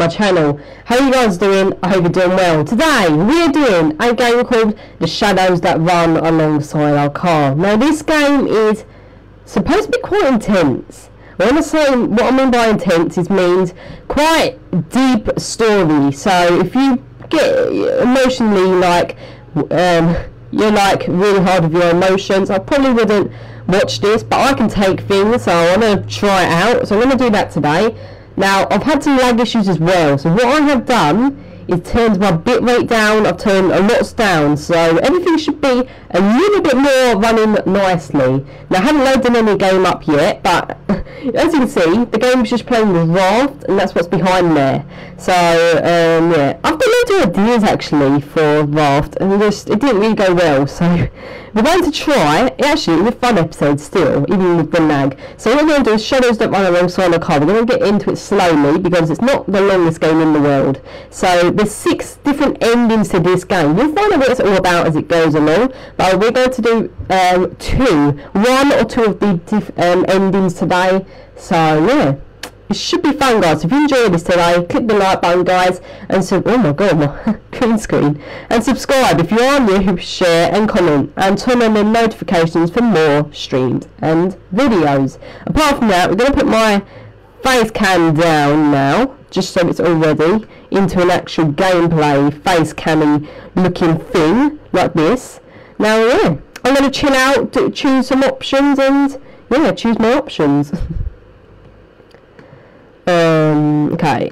my channel. How are you guys doing? I hope you're doing well. Today we're doing a game called The Shadows That Run Alongside Our Car. Now this game is supposed to be quite intense. When I say what I mean by intense, it means quite deep story. So if you get emotionally like you're like really hard with your emotions, I probably wouldn't watch this, but I can take things, so I want to try it out. So I'm going to do that today. Now I've had some lag issues as well, so what I have done is turned my bitrate down. I've turned a lot down, so everything should be a little bit more running nicely. Now I haven't loaded any game up yet, but as you can see, the game is just playing with Raft, and that's what's behind there. So yeah, I've got loads of ideas actually for Raft, and it didn't really go well. So we're going to try. Actually, it's a fun episode still, even with the lag. So what we're going to do is Shadows That Run Alongside the Car. We're going to get into it slowly because it's not the longest game in the world. So there's 6 different endings to this game. We'll find out what it's all about as it goes along. But we're going to do 1 or 2 of the endings today. So yeah, it should be fun, guys. If you enjoyed this today, click the like button, guys, and oh my god, my green screen, and subscribe if you are new, share and comment, and turn on the notifications for more streams and videos. Apart from that, we're going to put my face cam down now, just so it's all ready into an actual gameplay face cammy looking thing like this. Now yeah, I'm going to chill out, choose some options, and yeah, choose my options. Okay,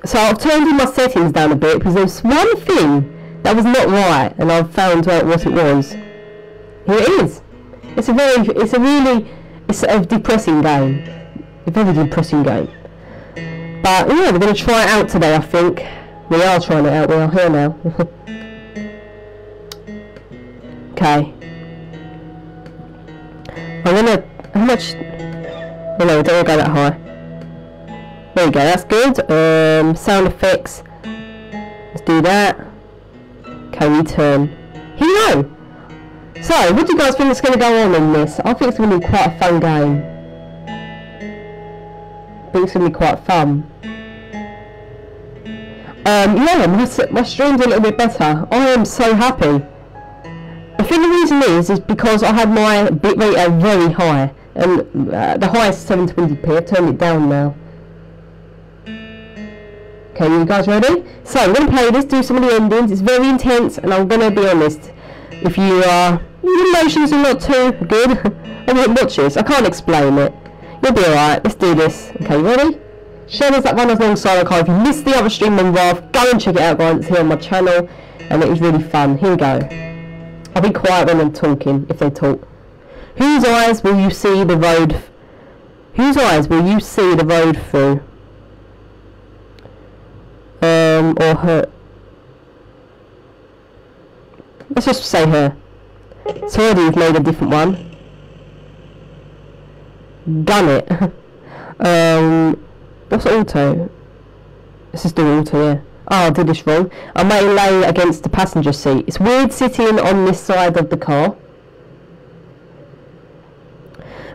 so I've turned in my settings down a bit because there's one thing that was not right, and I've found out what it was. Here it is. It's a depressing game. A very depressing game. But yeah, we're going to try it out today, I think. We are trying it out, we are here now. Okay. How much? Oh no, don't go that high. There we go, that's good. Sound effects. Let's do that. Okay, return. Here we go. So, what do you guys think is going to go on in this? I think it's going to be quite a fun game. I think it's going to be quite fun. Yeah, my stream's a little bit better. I am so happy. I think the reason is because I had my bitrate at very high. And the highest 720p. I've turned it down now. Okay, you guys ready? So I'm going to play this, do some of the endings. It's very intense, and I'm going to be honest. If your emotions are not too good, I won't watch this. I can't explain it. You'll be alright. Let's do this. Okay, ready? Shadows That Run Alongside the Car. If you missed the other stream on Raft, go and check it out, guys. It's here on my channel, and it is really fun. Here we go. I'll be quiet when I'm talking, if they talk. Whose eyes will you see the road? Whose eyes will you see the road through? Or her. Let's just say her. It's already we've made a different one. Done it. What's auto? Let's just do auto, yeah. Oh, I did this wrong. I may lay against the passenger seat. It's weird sitting on this side of the car.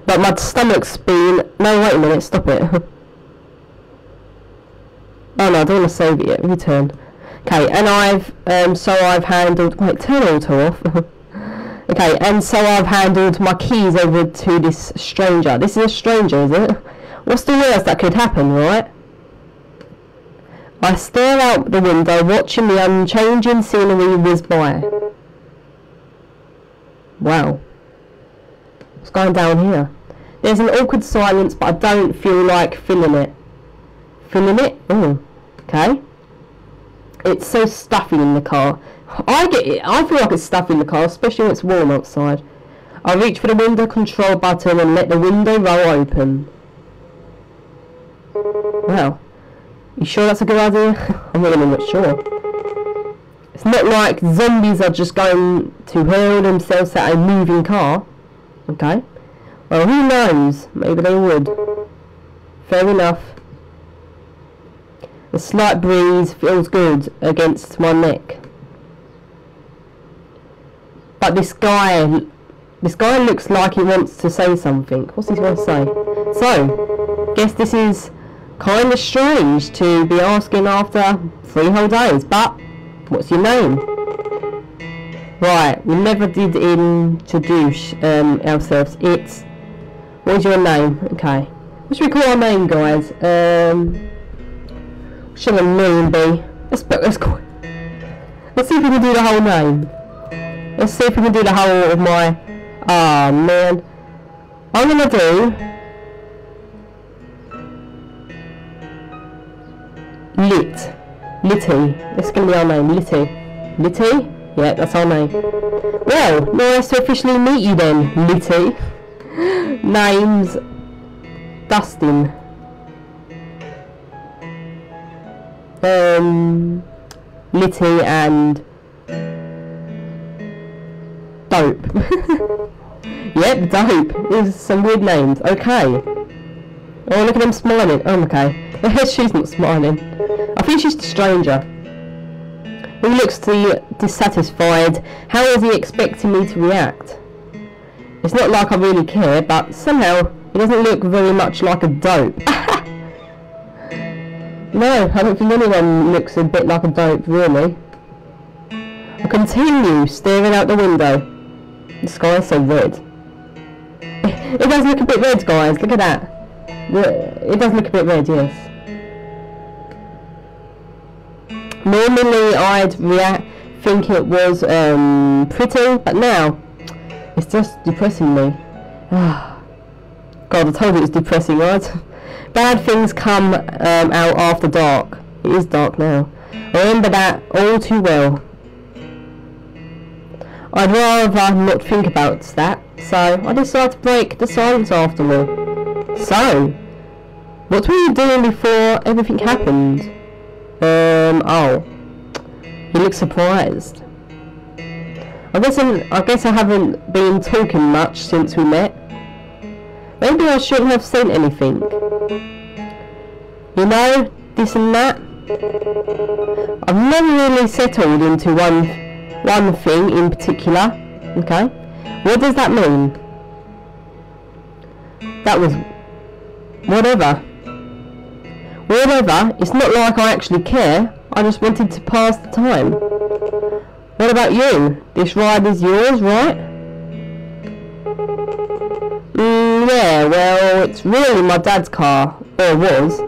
But my stomach's been... No, wait a minute, stop it. Oh no, I don't want to save it yet. Return. Okay, and I've handled... Wait, turn auto off. Okay, and so I've handled my keys over to this stranger. This is a stranger, is it? What's the worst that could happen, right? I stare out the window, watching the unchanging scenery whiz by. Wow. What's going down here? There's an awkward silence, but I don't feel like feeling it. Feeling it? Oh, okay. It's so stuffy in the car. I get it. I feel like it's stuffy in the car, especially when it's warm outside. I reach for the window control button and let the window roll open. Wow. You sure that's a good idea? I'm really not sure. It's not like zombies are just going to hurl themselves at a moving car. Okay. Well, who knows? Maybe they would. Fair enough. The slight breeze feels good against my neck. But this guy looks like he wants to say something. What's he going to say? So, guess this is Kind of strange to be asking after 3 whole days, but what's your name? Right, we never did introduce ourselves. It's, what's your name? Okay, what should we call our name, guys? What should our name be? Let's see if we can do the whole name. Let's see if we can do the whole of my, oh man, I'm gonna do Litty. That's gonna be our name, Litty. Litty? Yeah, that's our name. Well, nice to officially meet you then, Litty. Name's Dustin. Litty and Dope. Yep, Dope. These are some weird names. Okay. Oh, look at them smiling. Oh, okay. She's not smiling. I think she's the stranger. He looks dissatisfied. How is he expecting me to react? It's not like I really care, but somehow he doesn't look very much like a dope. No, I don't think anyone looks a bit like a dope, really. I continue staring out the window. The sky is so red. It does look a bit red, guys. Look at that. It does look a bit red, yes. Normally I'd think it was pretty, but now it's just depressing me. God, I told you it was depressing, right? Bad things come out after dark. It is dark now. I remember that all too well. I'd rather not think about that, so I decided to break the silence after all. So, what were you doing before everything happened? Oh, he looks surprised. I guess I haven't been talking much since we met. Maybe I shouldn't have said anything. You know, this and that. I've never really settled into one thing in particular. Okay, what does that mean? That was whatever. Whatever. It's not like I actually care. I just wanted to pass the time. What about you? This ride is yours, right? Yeah, well, it's really my dad's car, or was.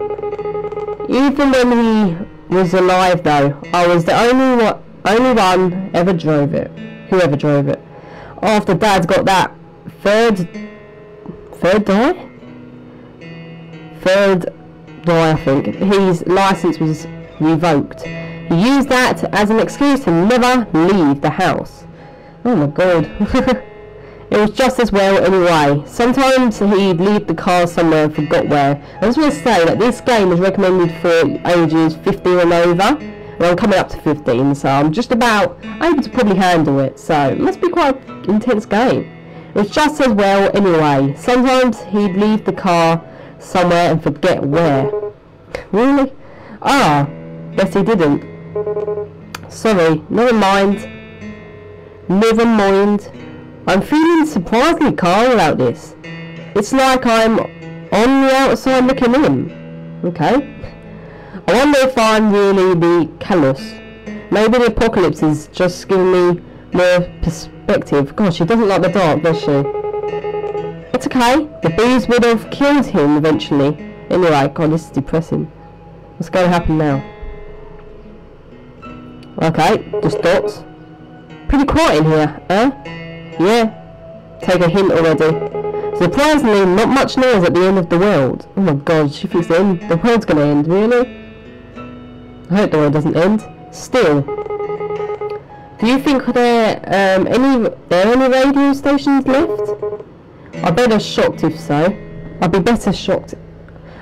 Even when he was alive, though, I was the only one ever drove it. Whoever drove it. After Dad got that third die, I think. His license was revoked. He used that as an excuse to never leave the house. Oh my god. It was just as well anyway. Sometimes he'd leave the car somewhere and forgot where. I just want to say that this game is recommended for ages 15 and over. And I'm coming up to 15, so I'm just about able to probably handle it. So it must be quite an intense game. It was just as well anyway. Sometimes he'd leave the car somewhere and forget where. Really? Ah, guess he didn't. Sorry, never mind. Never mind. I'm feeling surprisingly calm about this. It's like I'm on the outside looking in. Okay. I wonder if I'm really the callous. Maybe the apocalypse is just giving me more perspective. Gosh, she doesn't like the dark, does she? It's okay. The bees would have killed him eventually. Anyway, God, this is depressing. What's going to happen now? Okay, just dots. Pretty quiet in here, huh? Yeah, take a hint already. Surprisingly, not much noise at the end of the world. Oh my god, she thinks the world's gonna end, really? I hope the world doesn't end. Still. Do you think there are any radio stations left? I bet they're shocked if so. I'd be better shocked.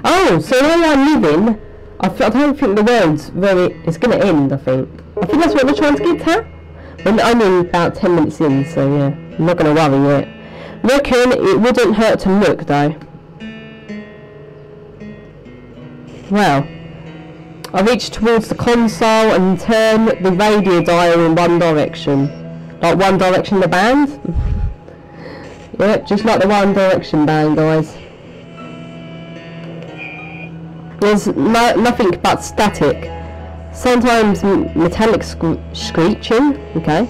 Oh, so where I'm living, I don't think the world's it's gonna end, I think. I think that's what we're trying to get at. We're only about 10 minutes in, so yeah, I'm not going to worry yet. Reckon it wouldn't hurt to look, though. Well, I reach towards the console and turn the radio dial in one direction. Like One Direction the band? Yep, just like the One Direction band, guys. There's nothing but static. Sometimes metallic screeching. Okay,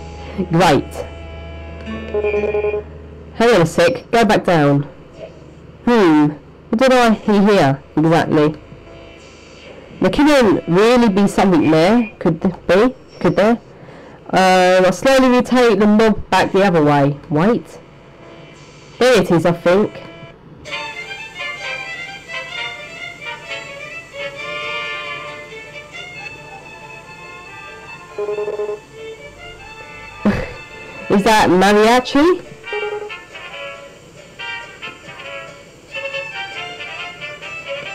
great. Hang on a sec, go back down. What did I hear exactly? There couldn't really be something there, could there be? Could there? I'll slowly rotate the knob back the other way. Wait. There it is, I think. Is that mariachi?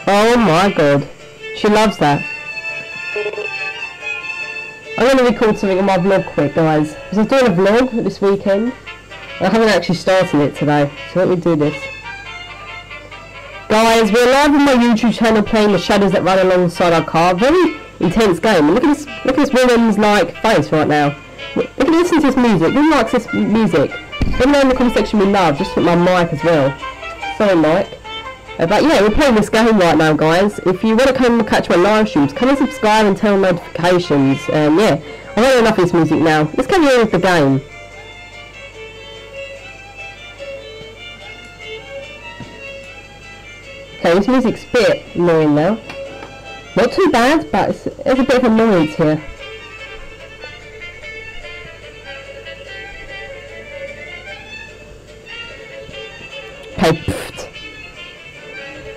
Oh my god. She loves that. I'm going to record something on my vlog quick, guys. Because I'm doing a vlog this weekend. I haven't actually started it today. So let me do this. Guys, we're live on my YouTube channel playing the shadows that run alongside our car. Very intense game. Look at this woman's like face right now. Listen to this music. Who likes this music? Let me know in the comment section below. Just put my mic as well. Sorry, Mike. But yeah, we're playing this game right now, guys. If you want to come and catch my live streams, come and subscribe and turn on notifications. Yeah, I've had enough of this music now. Let's carry on with the game. Okay, this music's a bit annoying now. Not too bad, but there's a bit of annoyance here. Okay,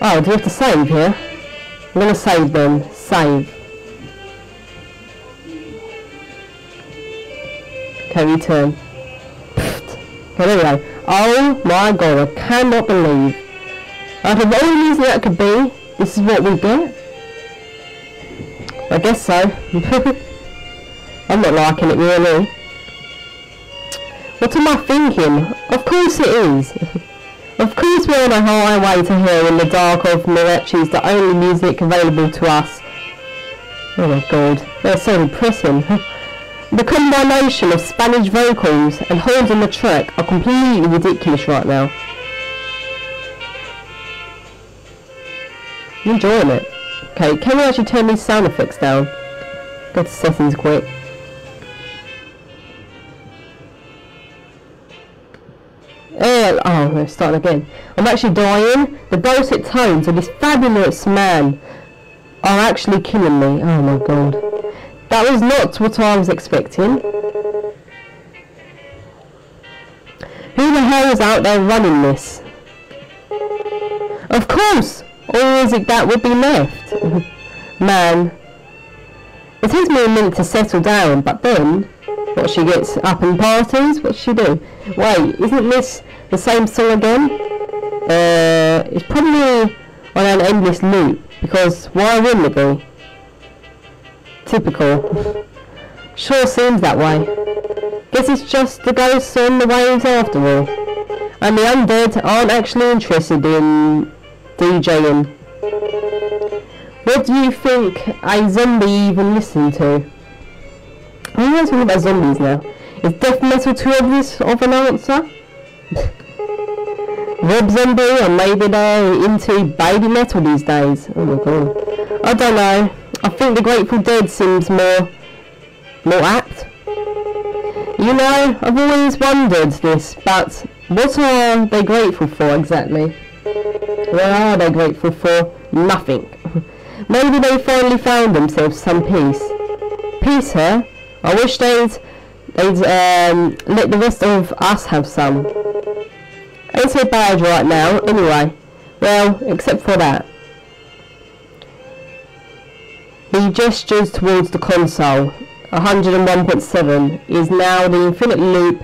oh, do we have to save here? I'm going to save then. Save. Okay, return. Okay, there we go. Oh my god, I cannot believe. Out of all the music that could be, this is what we get? I guess so. I'm not liking it really. What am I thinking? Of course it is. Of course we're on a highway to hell in the dark of mariachi is the only music available to us. Oh my god, they're so depressing. The combination of Spanish vocals and horns on the track are completely ridiculous right now. I'm enjoying it. Okay, can we actually turn these sound effects down? Go to settings quick. Oh, we're starting again. I'm actually dying. The dulcet tones of this fabulous man are actually killing me. Oh my god. That was not what I was expecting. Who the hell is out there running this? Of course! Or is it that would be left? Man. It takes me a minute to settle down, but then... What, she gets up and parties? What does she do? Wait, isn't this the same song again? It's probably on an endless loop, because why wouldn't it be? Typical. Sure seems that way. Guess it's just the ghosts on the waves after all. And the undead aren't actually interested in DJing. What do you think a zombie even listened to? I'm not talking about zombies now. Is death metal too obvious of an answer? Rob Zombie, or maybe they're into baby metal these days. Oh my god. I don't know. I think the Grateful Dead seems more apt. You know, I've always wondered this, but what are they grateful for exactly? What are they grateful for? Nothing. Maybe they finally found themselves some peace. Peace, huh? I wish they'd let the rest of us have some. Ain't so bad right now, anyway. Well, except for that. He gestures towards the console. 101.7 is now the Infinite Loop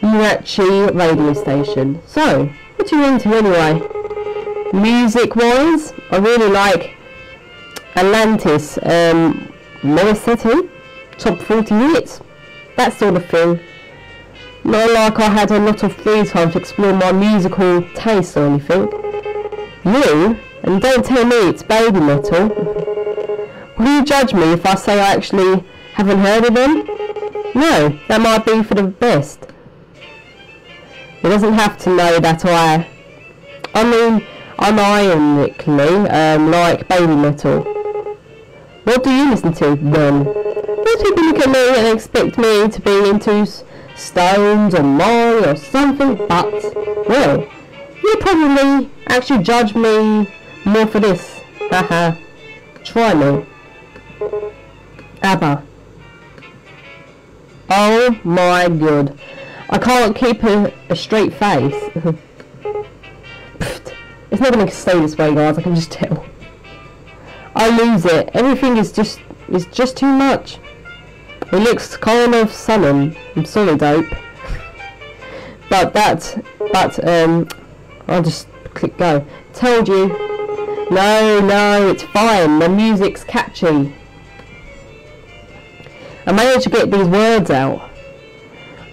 mariachi radio station. So, what are you into anyway? Music-wise, I really like Atlantis, Morissette, top 40 hits, that sort of thing. Not like I had a lot of free time to explore my musical taste or anything. You? And don't tell me it's baby metal. Will you judge me if I say I actually haven't heard of them? No, that might be for the best. It doesn't have to know that I unironically, like baby metal. What do you listen to then? Most people look at me and expect me to be into Stones or Molly or something, but, well, you probably actually judge me more for this. Haha. Try me. ABBA. Oh my god. I can't keep a straight face. It's not going to stay this way, guys, I can just tell. I lose it. Everything is just too much. It looks kind of sullen. I'm sorry, dope. but I'll just click go. Told you. No, it's fine. The music's catchy. I managed to get these words out.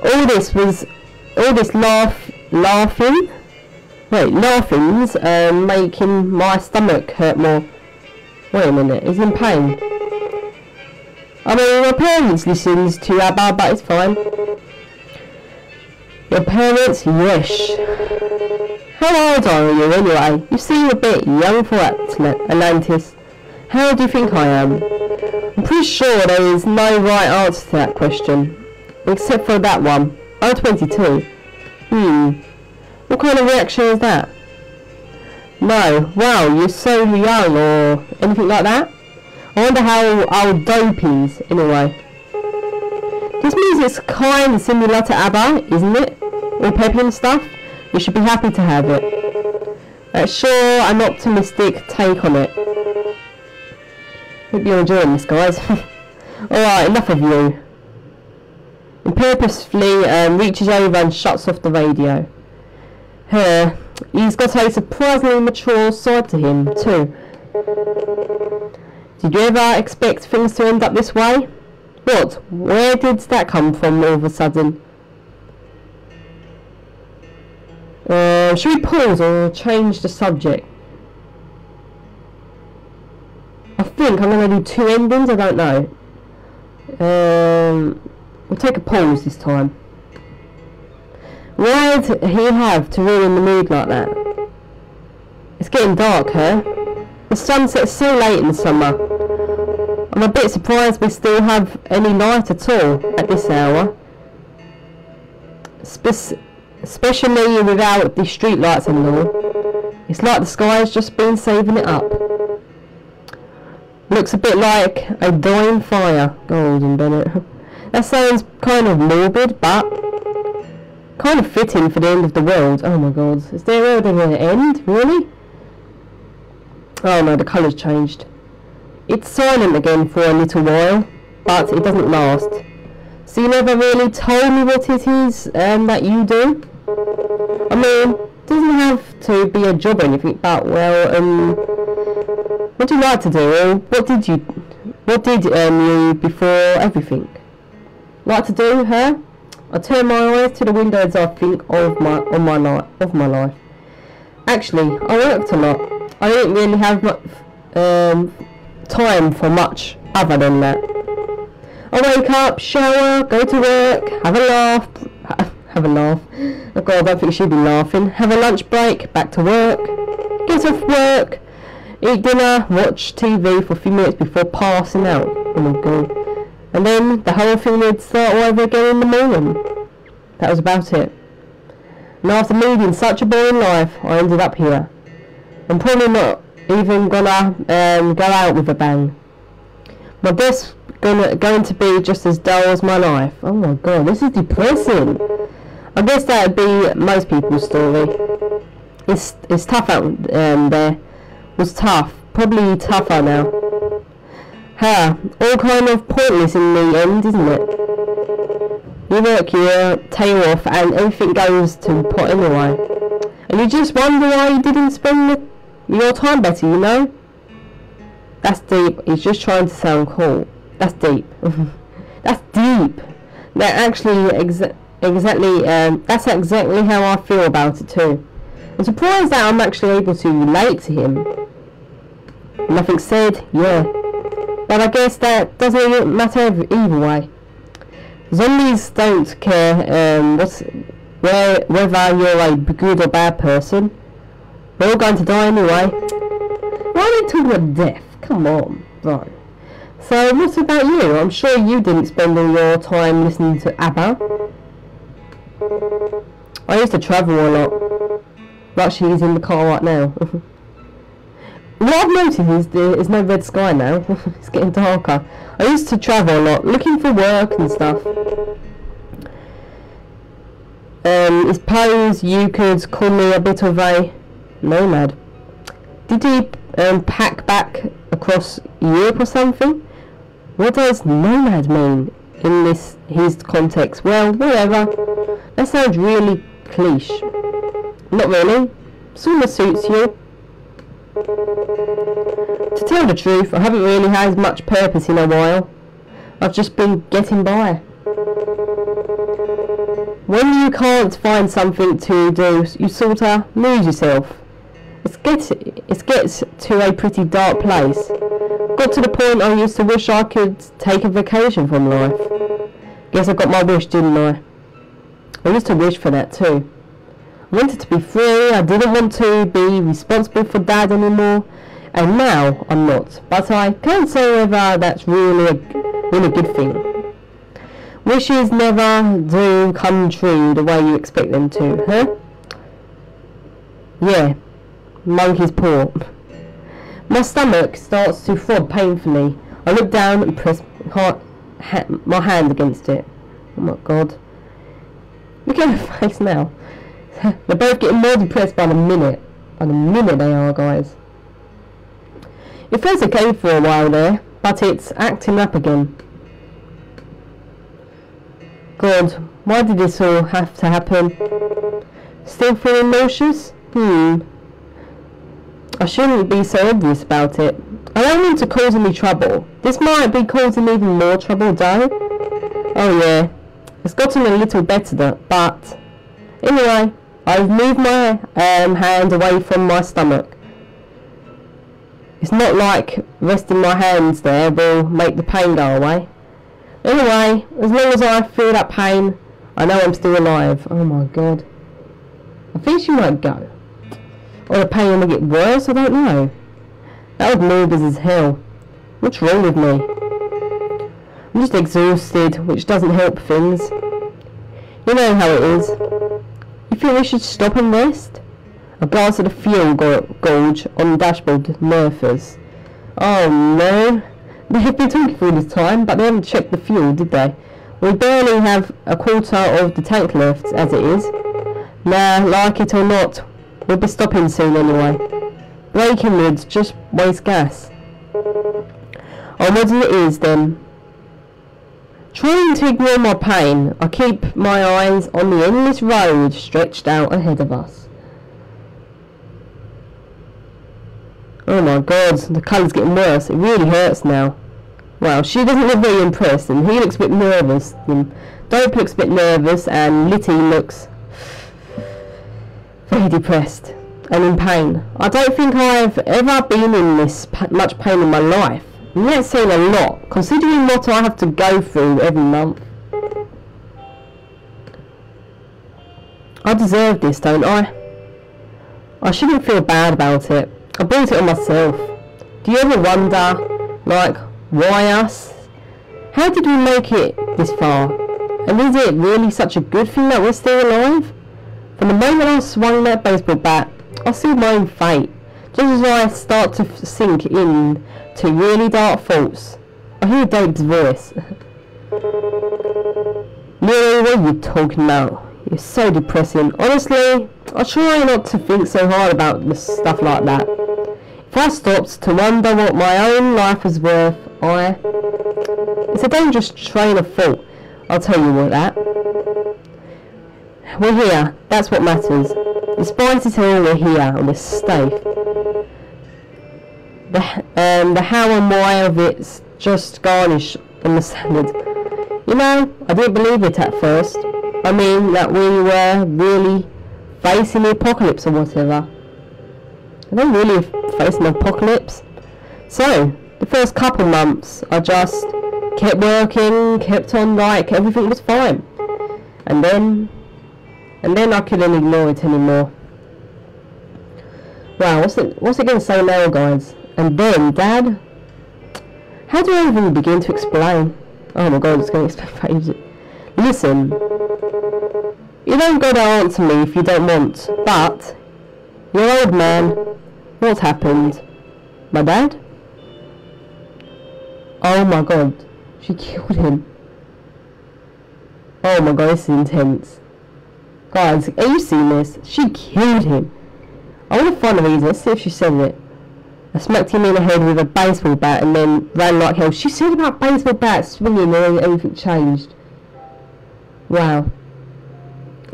All this laughing's making my stomach hurt more. Wait a minute, he's in pain. I mean, my parents listens to ABBA, but it's fine. Your parents? Yes. How old are you anyway? You seem a bit young for Atlantis. How do you think I am? I'm pretty sure there is no right answer to that question. Except for that one. I'm 22. What kind of reaction is that? No. Wow, you're so young or anything like that? I wonder how old dope is anyway. This music's kind of similar to ABBA, isn't it? All peppy and stuff. You should be happy to have it. That's sure an optimistic take on it. Hope you're enjoying this, guys. Alright, enough of you. He purposefully reaches over and shuts off the radio. He's got a surprisingly mature side to him, too. Did you ever expect things to end up this way? What? Where did that come from all of a sudden? Should we pause or change the subject? I think I'm going to do 2 endings, I don't know. We'll take a pause this time. Why did he have to ruin the mood like that? It's getting dark, huh? The sun sets so late in the summer. I'm a bit surprised we still have any light at all at this hour. Especially without the street lights anymore. It's like the sky's just been saving it up. Looks a bit like a dying fire. Golden Bennett. That sounds kind of morbid, but kind of fitting for the end of the world. Oh my god. Is there ever an end? Really? Oh no, the colour's changed. It's silent again for a little while, but it doesn't last. So you never really told me what it is that you do? I mean, it doesn't have to be a job or anything, but well, what do you like to do? Or what did you before everything? Like to do, huh? I turn my eyes to the window as I think of my life. Actually, I worked a lot. I didn't really have much time for much other than that. I wake up, shower, go to work, have a laugh. Oh god, I don't think she'd be laughing. Have a lunch break, back to work, get off work, eat dinner, watch TV for a few minutes before passing out. Oh my god. And then the whole thing would start all over again in the morning. That was about it. And after leading such a boring life, I ended up here. I'm probably not even gonna go out with a bang. My death's going to be just as dull as my life. Oh my god, this is depressing. I guess that would be most people's story. It's tough out there. Was tough. Probably tougher now. All kind of pointless in the end, isn't it? You work your tail off and everything goes to pot anyway. And you just wonder why you didn't spend your time better, you know? That's deep. He's just trying to sound cool. That's deep. That's deep. That's exactly how I feel about it too. I'm surprised that I'm actually able to relate to him. Nothing said, yeah. But I guess that doesn't matter either way. Zombies don't care whether you're a good or bad person. We're all going to die anyway. Why are they talking about death? Come on, right. So, what about you? I'm sure you didn't spend all your time listening to ABBA. I used to travel a lot. Like she's in the car right now. What I've noticed is there's no red sky now. It's getting darker. I used to travel a lot, looking for work and stuff. I suppose you could call me a bit of a nomad. Did he pack back across Europe or something? What does nomad mean in his context? Well, whatever. That sounds really cliche. Not really. Sort of suits you. To tell the truth, I haven't really had much purpose in a while. I've just been getting by. When you can't find something to do, you sort of lose yourself. It gets to a pretty dark place. Got to the point I used to wish I could take a vacation from life. Guess I got my wish, didn't I? I used to wish for that too. I wanted to be free, I didn't want to be responsible for Dad anymore, and now I'm not. But I can't say whether that's really a good thing. Wishes never do come true the way you expect them to, huh? Yeah, monkey's paw. My stomach starts to throb painfully. I look down and press my hand against it. Oh my god. Look at her face now. They're both getting more depressed by the minute. By the minute they are, guys. It feels okay for a while there, but it's acting up again. God, why did this all have to happen? Still feeling nauseous? I shouldn't be so obvious about it. I don't want to cause any trouble. This might be causing even more trouble, though. Oh yeah, it's gotten a little better, but anyway, I've moved my hand away from my stomach. It's not like resting my hands there will make the pain go away. Anyway, as long as I feel that pain, I know I'm still alive. Oh my god. I think she might go. Or the pain will get worse, I don't know. That would morbid as hell. What's wrong with me? I'm just exhausted, which doesn't help things. You know how it is. You think we should stop and rest? A glance at the fuel gauge on the dashboard nervous. Oh no. They have been talking for all this time, but they haven't checked the fuel, did they? We barely have a quarter of the tank left, as it is. Nah, like it or not, we'll be stopping soon anyway. Braking would just waste gas. Onwards it is then. Trying to ignore my pain, I keep my eyes on the endless road stretched out ahead of us. Oh my god, the colour's getting worse. It really hurts now. Wow, she doesn't look very impressed, and he looks a bit nervous. And Dope looks a bit nervous, and Litty looks very depressed and in pain. I don't think I've ever been in this much pain in my life. And that's saying a lot, considering what I have to go through every month. I deserve this, don't I? I shouldn't feel bad about it. I brought it on myself. Do you ever wonder, like, why us? How did we make it this far? And is it really such a good thing that we're still alive? From the moment I swung that baseball bat, I see my own fate. Just as I start to sink in to really dark thoughts, I hear Dave's voice. Really, what are you talking about? You're so depressing. Honestly, I try not to think so hard about the stuff like that. If I stopped to wonder what my own life was worth, it's a dangerous train of thought, I'll tell you what that. We're here, that's what matters. Despite it all, we're here, and we're safe. The how and why of it's just garnish on the standard. You know, I didn't believe it at first. I mean, that we were really facing the apocalypse or whatever. I don't really face an apocalypse. So, the first couple months, I just kept working, kept on like everything was fine. And then I couldn't ignore it anymore. Wow, what's it going to say now, guys? And then, Dad? How do I even begin to explain? Oh my god, it's going to explain for ages. Listen, you don't got to answer me if you don't want, but your old man, what's happened? My dad? Oh my god, she killed him. Oh my god, this is intense. Guys, are you seeing this? She killed him. I want to find a reason. Let's see if she said it. I smacked him in the head with a baseball bat and then ran like hell. She said about baseball bats swinging and then everything changed. Wow.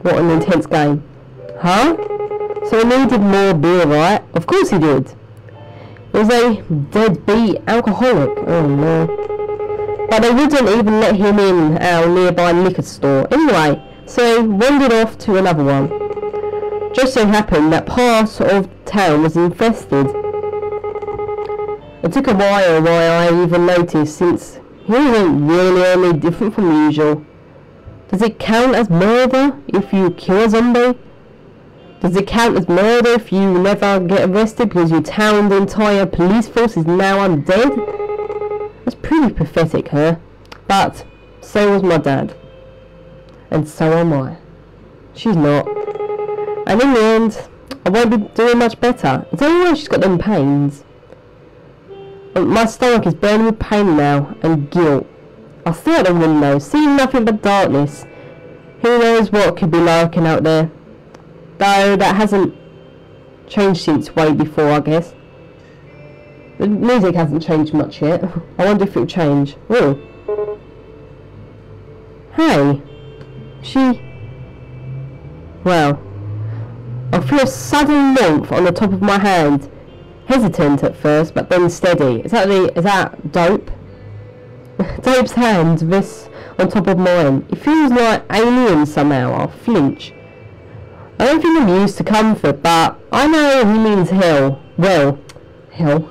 What an intense game. Huh? So he needed more beer, right? Of course he did. He was a deadbeat alcoholic. Oh no. But they wouldn't even let him in our nearby liquor store. Anyway, so he wandered off to another one. Just so happened that part of town was infested. It took a while I even noticed, since he wasn't really any different from usual. Does it count as murder if you kill a zombie? Does it count as murder if you never get arrested because your town's entire police force is now undead? That's pretty pathetic, huh? But so was my dad. And so am I. She's not. And in the end, I won't be doing much better. It's only when she's got them pains. My stomach is burning with pain now, and guilt. I stare at the window, seeing nothing but darkness. Who knows what could be lurking out there? Though that hasn't changed since way before, I guess. The music hasn't changed much yet. I wonder if it'll change. Oh. Hey. Well. I feel a sudden warmth on the top of my hand. Hesitant at first, but then steady. Is that Dope? Dope's hand rests on top of mine. It feels like alien somehow. I flinch. I don't think I'm used to comfort, but I know he means hell. Well, hell.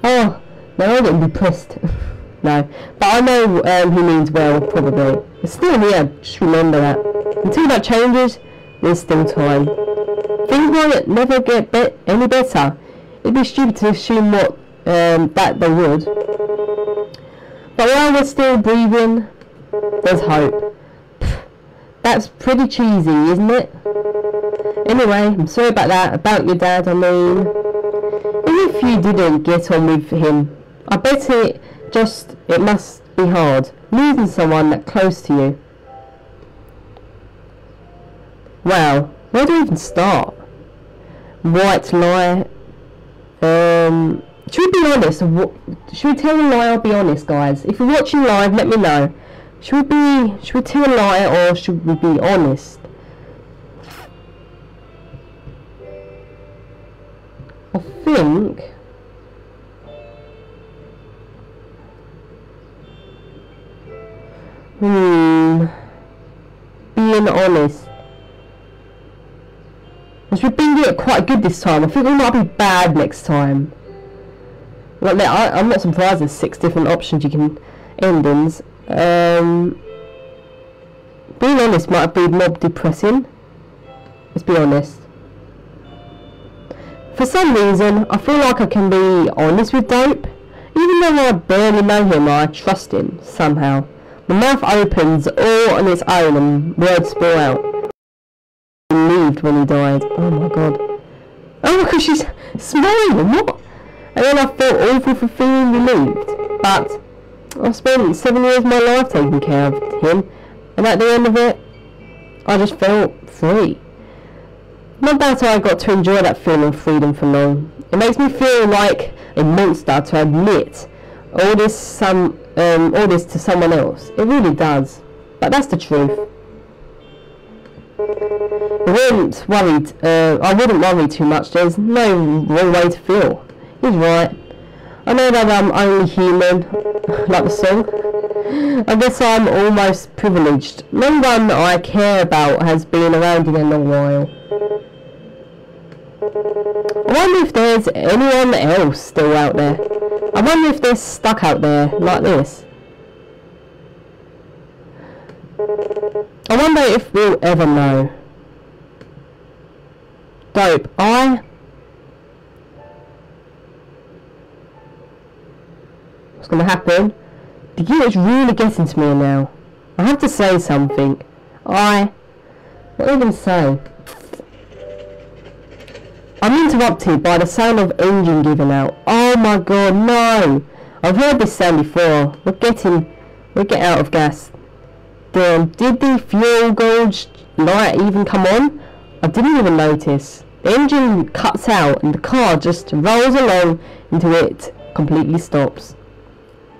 Oh, no, I wouldn't be pressed. No, but I know he means well, probably. But still, yeah, just remember that. Until that changes, there's still time. Things might never get any better. It'd be stupid to assume that they would. But while we're still breathing, there's hope. That's pretty cheesy, isn't it? Anyway, I'm sorry about that, about your dad, I mean. Even if you didn't get on with him, I bet it must be hard, losing someone that close to you. Wow, where do we even start? White lie. Should we be honest? Should we tell a lie or be honest, guys? If you're watching live, let me know. Should we tell a lie or should we be honest? I think being honest. Because we've been getting quite good this time. I think we might be bad next time. Like that, I'm not surprised there's 6 different options you can endings. Being honest might be more depressing. Let's be honest. For some reason, I feel like I can be honest with Dope. Even though I barely know him, I trust him somehow. My mouth opens all on its own and words spill out. He moved when he died. Oh my god. Oh, because she's smiling. What? And then I felt awful for feeling relieved. But I spent 7 years of my life taking care of him, and at the end of it, I just felt free. Not that I got to enjoy that feeling of freedom for long. It makes me feel like a monster to admit all this to someone else. It really does. But that's the truth. I wouldn't worry too much. There's no wrong way to feel. He's right. I know that I'm only human, like the song. I guess I'm almost privileged. No one I care about has been around in a long while. I wonder if there's anyone else still out there. I wonder if they're stuck out there like this. I wonder if we'll ever know. Dope, What's going to happen? The unit's really getting to me now. I have to say something. What am I going to say? I'm interrupted by the sound of engine giving out. Oh my god, no! I've heard this sound before. We're getting out of gas. Damn, did the fuel gauge light even come on? I didn't even notice. The engine cuts out and the car just rolls along until it completely stops.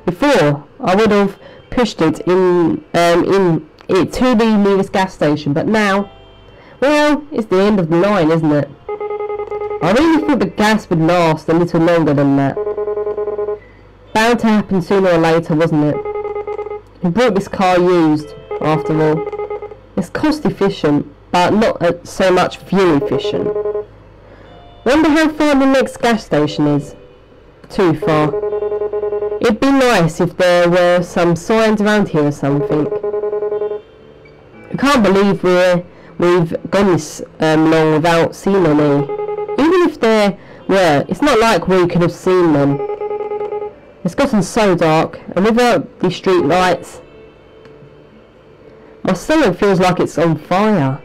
Before, I would have pushed it in it to the nearest gas station, but now, well, it's the end of the line, isn't it? I really thought the gas would last a little longer than that. Bound to happen sooner or later, wasn't it? Who bought this car used, after all? It's cost efficient, but not so much fuel efficient. Wonder how far the next gas station is. Too far. It'd be nice if there were some signs around here or something. I can't believe we've gone this long without seeing any. Even if there were, it's not like we could have seen them. It's gotten so dark, and without the street lights, my stomach feels like it's on fire.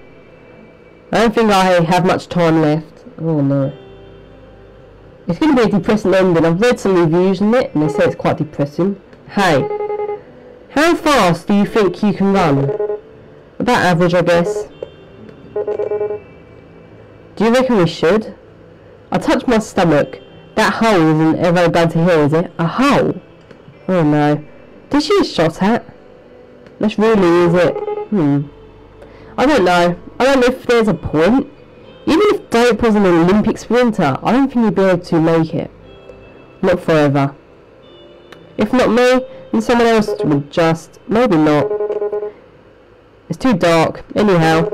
I don't think I have much time left. Oh no. It's going to be a depressing ending. I've read some reviews on it and they say it's quite depressing. Hey, how fast do you think you can run? About average, I guess. Do you reckon we should? I touched my stomach. That hole isn't ever going to heal, is it? A hole? Oh no. Did she get shot at? That's really, is it? I don't know. I don't know if there's a point. Even if Dope was an Olympic sprinter, I don't think he'd be able to make it. Not forever. If not me, then someone else would just... Maybe not. It's too dark. Anyhow.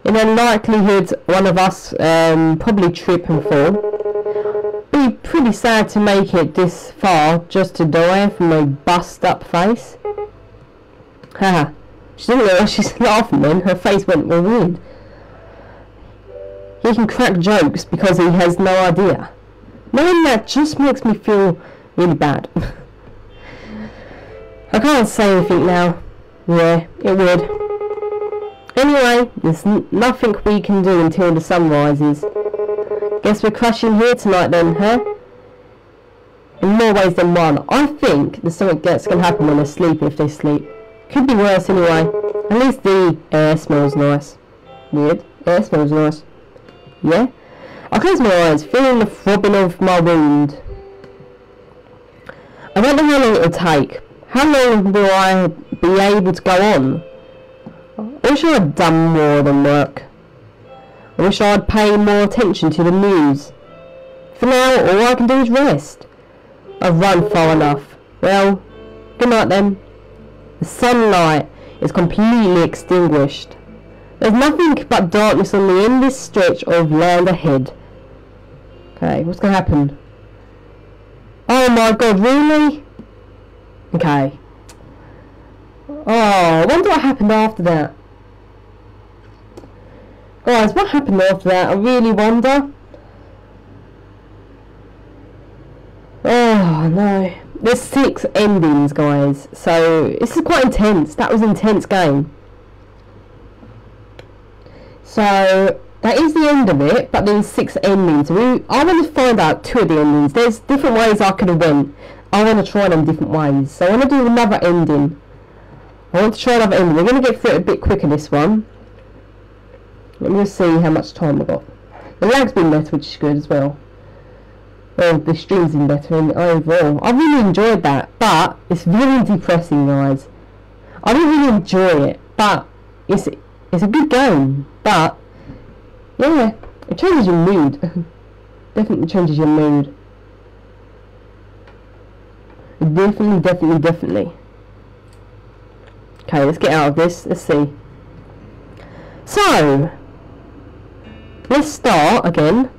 In all likelihood, one of us probably trip and fall. Be pretty sad to make it this far just to die from a bust up face. Haha. She didn't know she's laughing then. Her face went weird. He can crack jokes because he has no idea. Knowing that just makes me feel really bad. I can't say anything now. Yeah, it would. Anyway, there's nothing we can do until the sun rises. Guess we're crashing here tonight then, huh? In more ways than one. I think there's something that's going to happen when they're sleeping if they sleep. Could be worse anyway. At least the air smells nice. Weird. Air smells nice. Yeah? I close my eyes, feeling the throbbing of my wound. I don't know how long it'll take. How long will I be able to go on? I wish I had done more than work. I wish I'd pay more attention to the news. For now, all I can do is rest. I've run far enough. Well, good night then. The sunlight is completely extinguished. There's nothing but darkness on the endless stretch of land ahead. Okay, what's going to happen? Oh my god, really? Okay. Oh, I wonder what happened after that. Guys, what happened after that? I really wonder. Oh no. There's 6 endings, guys. So, this is quite intense. That was an intense game. So, that is the end of it, but there's 6 endings. I want to find out 2 of the endings. There's different ways I could have went. I want to try them different ways. So I want to do another ending. I want to try another ending. We're going to get through it a bit quicker this one. Let me just see how much time I've got. The lag's been better, which is good as well. Well, the stream's been better overall. I really enjoyed that, but it's very depressing, guys. I didn't really enjoy it, but it's a good game. But yeah, it changes your mood. Definitely changes your mood. Definitely. Okay, let's get out of this. Let's see. So, let's start again.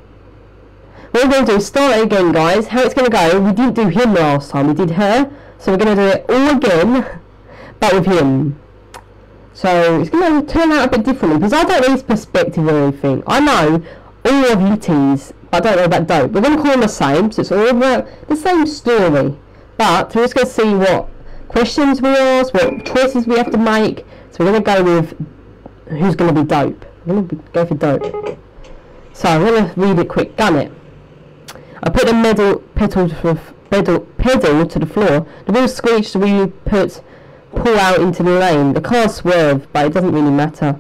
What we're going to do is start it again, guys. How it's going to go, we didn't do him last time, we did her. So we're going to do it all again, but with him. So it's going to turn out a bit differently, because I don't know his perspective or anything. I know all of Litty's, but I don't know about Dope. We're going to call them the same, so it's all about the same story. But we're just going to see what questions we ask, what choices we have to make. So we're going to go with who's going to be dope. I'm going to go for dope. So I'm going to read it quick. Gun it. I put the pedal to the floor. The wheels screeched as we pull out into the lane. The car swerved, but it doesn't really matter.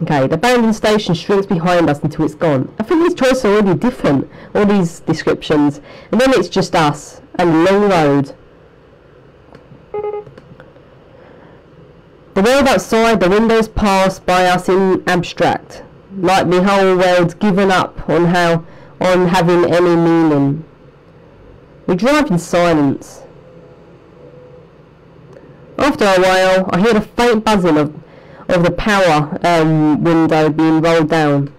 Okay, the abandoned station shrinks behind us until it's gone. I think these choices are already different, all these descriptions. And then it's just us and the long road. The world outside, the windows pass by us in abstract, like the whole world's given up on having any meaning. We drive in silence. After a while, I hear the faint buzzing of the power window being rolled down.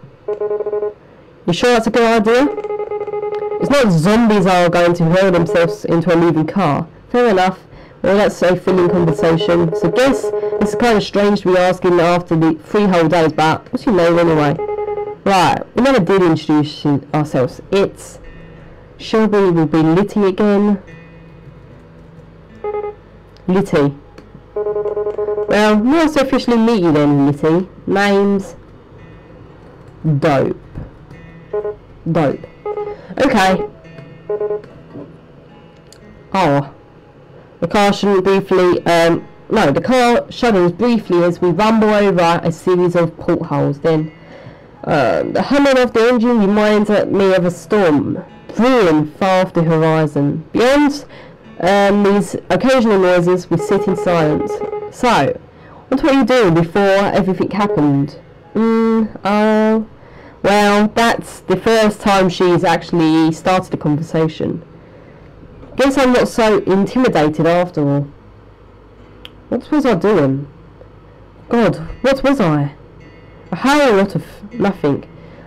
You sure that's a good idea? It's not zombies are going to hurl themselves into a moving car. Fair enough. Well, that's a filling conversation. So guess it's kind of strange to be asking after the 3 whole days, but what's your name anyway? Right, we never did introduce ourselves. It's Shelby will be Litty again. Litty. Well, nice to officially meet you then, Litty. Name's Dope. Dope. Okay. Oh. The car the car shudders briefly as we rumble over a series of portholes. Then, the humming of the engine reminds me of a storm brewing far off the horizon. Beyond these occasional noises, we sit in silence. So, what were you doing before everything happened? Well, that's the first time she's actually started a conversation. Guess I'm not so intimidated after all. What was I doing? God, what was I? A whole lot of nothing.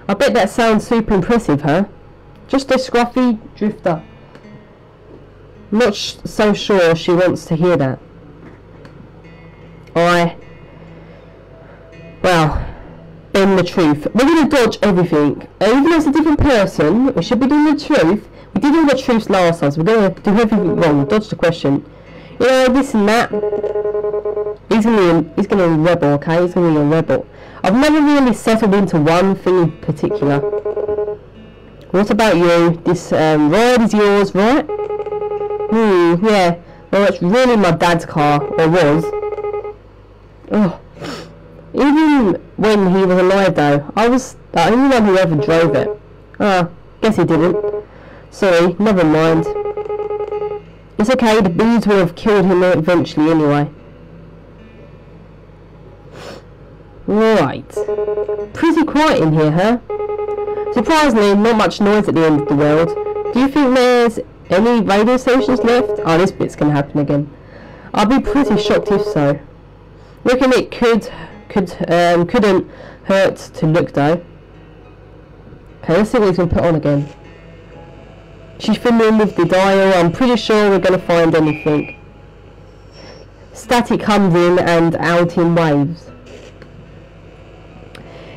I bet that sounds super impressive, huh? Just a scruffy drifter. Not so sure she wants to hear that. Well, bend the truth. We're going to dodge everything. Even though it's a different person, we should be doing the truth. We did all the truths last time, so we're going to do everything wrong. Dodge the question. You know, this and that. He's going to be a rebel, okay? He's going to be a rebel. I've never really settled into one thing in particular. What about you? This ride is yours, right? Yeah. Well, it's really my dad's car, or was. Oh. Even when he was alive though, I was the only one who ever drove it. Guess he didn't. Sorry, never mind. It's okay, the bees will have killed him eventually anyway. Right. Pretty quiet in here, huh? Surprisingly, not much noise at the end of the world. Do you think there's any radio stations left? Oh, this bit's gonna happen again. I'll be pretty shocked if so. Reckon it couldn't hurt to look though. Okay, let's see what he's gonna put on again. She's fiddling with the dial. I'm pretty sure we're gonna find anything. Static comes in and out in waves.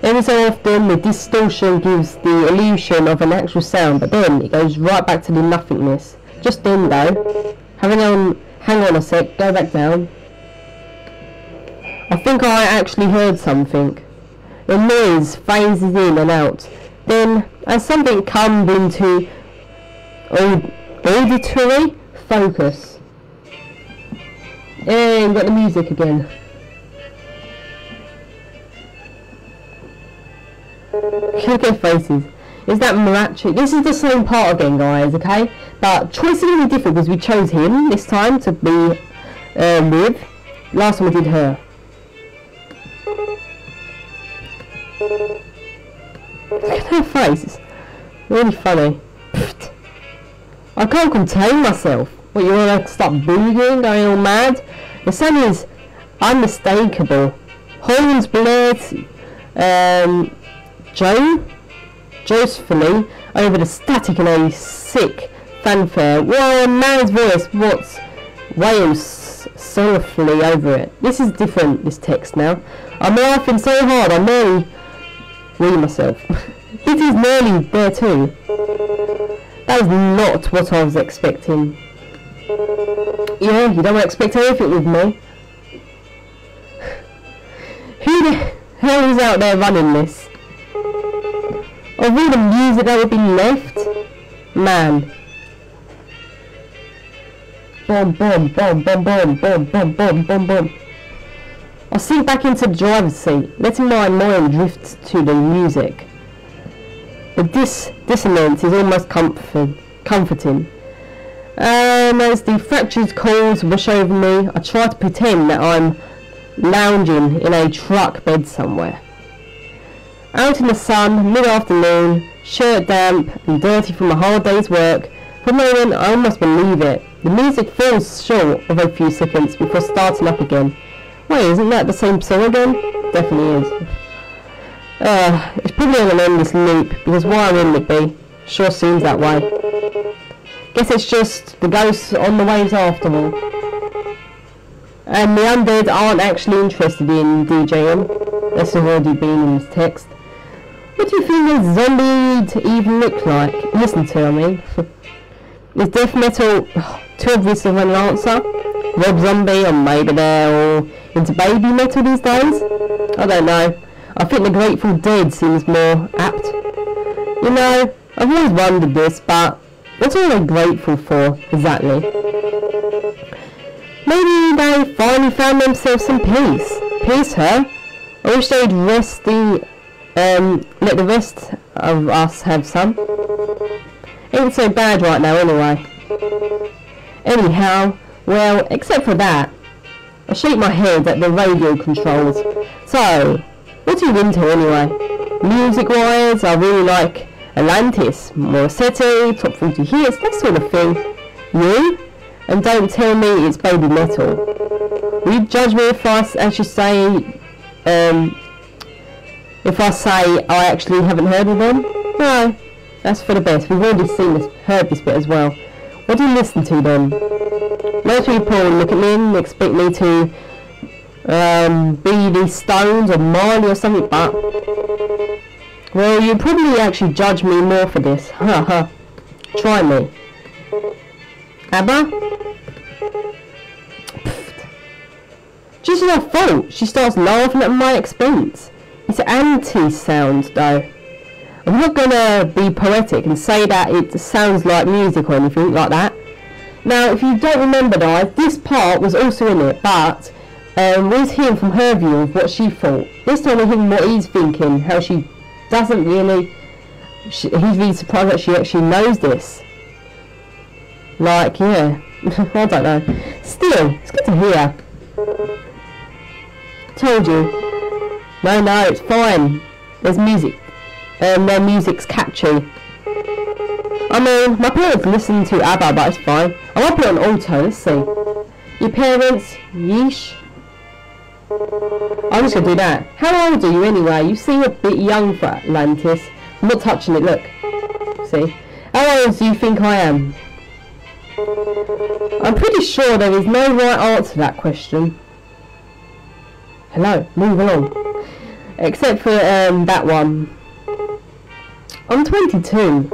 Every so often the distortion gives the illusion of an actual sound, but then it goes right back to the nothingness. Just then though. Hang on a sec, go back down. I think I actually heard something. The noise phases in and out. Then, as something comes into auditory focus. Hey, we've got the music again. Look at faces. Is that Marachi? This is the same part again, guys, okay? But choices are really different because we chose him this time to be with. Last time we did her. Look at her face. It's really funny. I can't contain myself. What, you want to start boogieing, going all mad? The sound is unmistakable. Horns blared joyfully over the static in a sick fanfare. Whoa, a man's voice wails softly over it. This is different, this text now. I'm laughing so hard, I'm nearly reading myself. It is nearly there too. That was not what I was expecting. Yeah, you don't expect anything with me. Who the hell is out there running this? Of all the music that would be left? Man. Boom, boom, boom, boom, boom, boom, boom, boom, boom, boom. I sink back into the driver's seat, letting my mind drift to the music. The dissonance is almost comforting. As the fractured chords wash over me, I try to pretend that I'm lounging in a truck bed somewhere. Out in the sun, mid-afternoon, shirt damp and dirty from a hard day's work, for a moment I almost believe it. The music falls short of a few seconds before starting up again. Wait, isn't that the same song again? Definitely is. It's probably on an endless loop, because why wouldn't it be? Sure seems that way. Guess it's just the ghosts on the waves after all. And the undead aren't actually interested in DJing. That's already been in this text. What do you think a zombie even look like? Listen to, I mean. Is death metal too obvious of an answer? Rob Zombie, or maybe they're all into baby metal these days? I don't know. I think the Grateful Dead seems more apt. You know, I've always wondered this, but what are they grateful for, exactly? Maybe they finally found themselves some peace. Peace, huh? I wish they'd let the rest of us have some. Ain't so bad right now anyway. Anyhow, well, except for that, I shake my head at the radio controls. So, what are you into anyway? Music-wise, I really like Atlantis, Morissette, Top 40 Hits, that sort of thing. You? And don't tell me it's baby metal. Will you judge me if I actually say, I actually haven't heard of them? No, that's for the best. We've already heard this bit as well. What do you listen to then? Most people look at me and expect me to be the Stones or Marley or something, but well, you probably actually judge me more for this. Haha. Try me. ABBA? Just as I thought, she starts laughing at my expense. It's anti-sound though. I'm not gonna be poetic and say that it sounds like music or anything like that. Now, if you don't remember guys, this part was also in it, but we're hearing from her view of what she thought. This time we're hearing what he's thinking, how she doesn't really, he's really surprised that she actually knows this. Like, yeah, I don't know. Still, it's good to hear. Told you. No, it's fine. There's music. Their music's catchy. I mean, my parents listen to ABBA, but it's fine. I might put it on auto, let's see. Your parents, yeesh. I'm just gonna do that. How old are you anyway? You seem a bit young for Atlantis. I'm not touching it, look. See? How old do you think I am? I'm pretty sure there is no right answer to that question. Hello, move along. Except for that one. I'm 22.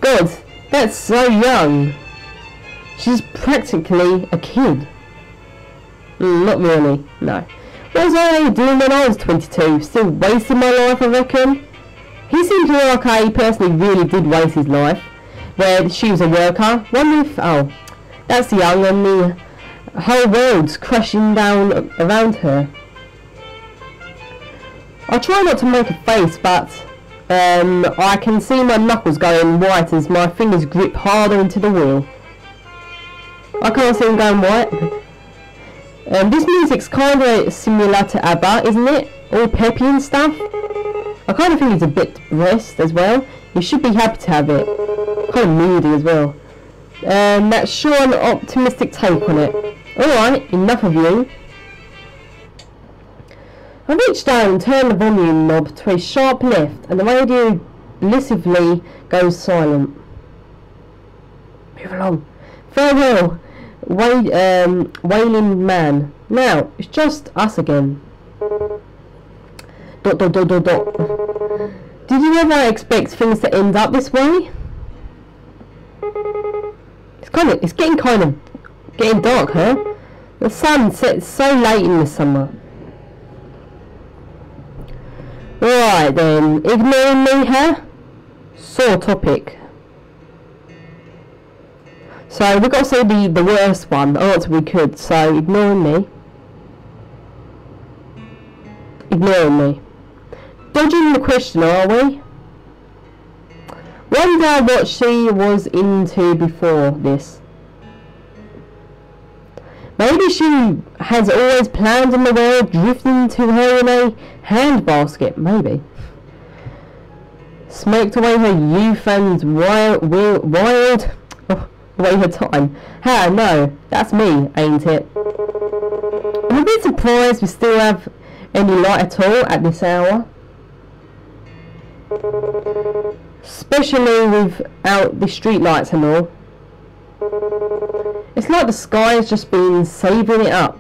God, that's so young. She's practically a kid. Not really, no. What was I doing when I was 22? Still wasting my life, I reckon? He seems like a person who really did waste his life, where she was a worker. Wonder if, oh, that's young and the whole world's crashing down around her. I try not to make a face, but I can see my knuckles going white as my fingers grip harder into the wheel. I can't see them going white. This music's kind of similar to ABBA, isn't it? All peppy and stuff. I kind of think it's a bit depressed as well. You should be happy to have it. Kind of moody as well. That's sure an optimistic take on it. Alright, enough of you. I reach down and turn the volume knob to a sharp left, and the radio blissfully goes silent. Move along. Farewell, wailing man. Now, it's just us again. ... Did you ever expect things to end up this way? It's getting dark, huh? The sun sets so late in the summer. Right then, ignoring me, huh? Sore topic. So we've got to say the worst one, the answer we could. So ignoring me. Ignoring me. Dodging the question, are we? Wonder what she was into before this. Maybe she has always planned on the world drifting to her in a handbasket, maybe. Smoked away her youth and wild away her time. Ha, no, that's me, ain't it? I'm a bit surprised we still have any light at all at this hour. Especially without the street lights and all. It's like the sky has just been savouring it up.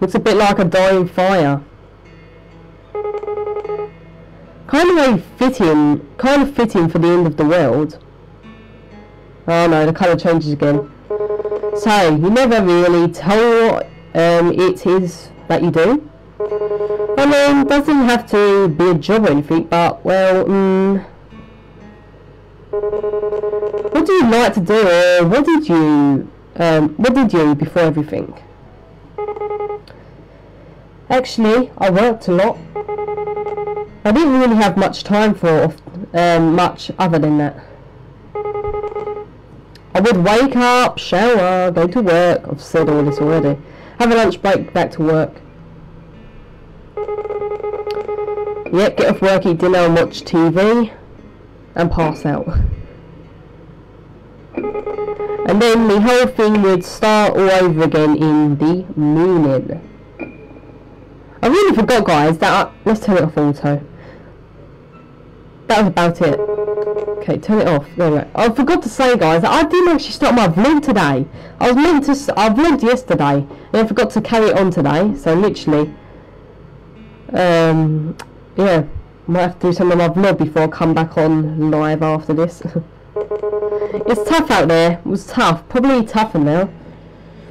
Looks a bit like a dying fire. Kind of fitting for the end of the world. Oh no, the colour changes again. So, you never really tell what it is that you do. I mean, it doesn't have to be a job or anything, but, well, what do you like to do, or what did you before everything? Actually, I worked a lot. I didn't really have much time for much other than that. I would wake up, shower, go to work. I've said all this already. Have a lunch break, back to work. Yep, get off work, eat dinner and watch TV. And pass out. And then the whole thing would start all over again in the morning. I really forgot, guys, that let's turn it off auto. That was about it. Okay, turn it off. There we go. I forgot to say, guys, that I didn't actually start my vlog today. I vlogged yesterday and I forgot to carry it on today. So literally, yeah, might have to do some of my vlog before I come back on live after this. It's tough out there. It was tough. Probably tougher now.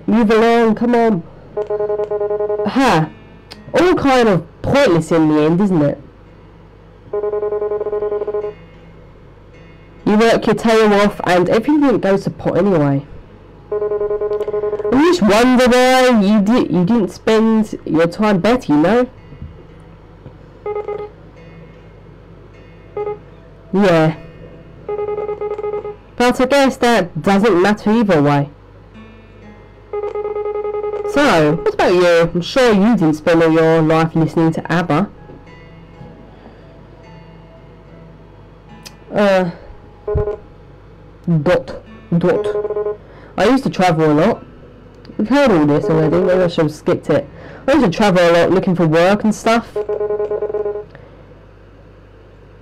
Move along, come on. Ha! All kind of pointless in the end, isn't it? You work your tail off and everything goes to pot anyway. I just wonder why you didn't spend your time better, you know? Yeah. But I guess that doesn't matter either way. So, what about you? I'm sure you didn't spend all your life listening to ABBA. I used to travel a lot. We've heard all this already, maybe I should have skipped it. I used to travel a lot looking for work and stuff.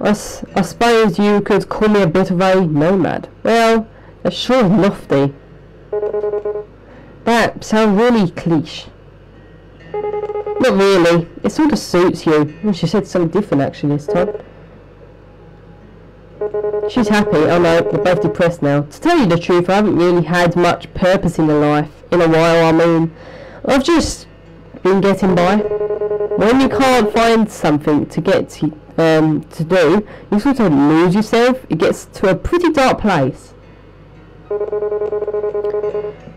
I suppose you could call me a bit of a nomad. Well, that's sure lofty. That sounds really cliche. Not really. It sort of suits you. Well, she said something different actually this time. She's happy. Oh no, we're both depressed now. To tell you the truth, I haven't really had much purpose in life in a while. I mean, I've just been getting by. When you can't find something to get to do, you sort of lose yourself. It gets to a pretty dark place.